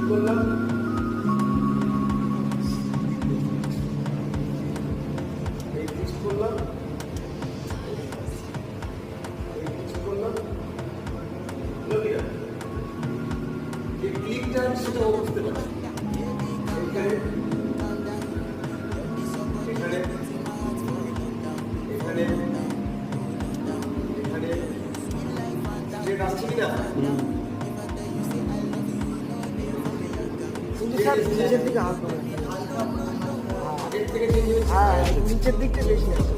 করলাম, এই পিচ করলাম, এই পিচ করলাম, যে ক্লিকটা সেটা ও বুঝতে পারছে। এখানে এখানে এখানে এখানে যে আসছে কিনা নিচের দিকে হাত আগের থেকে চেঞ্জ হয়েছে। হ্যাঁ নিচের দিকটা বেশি আছে।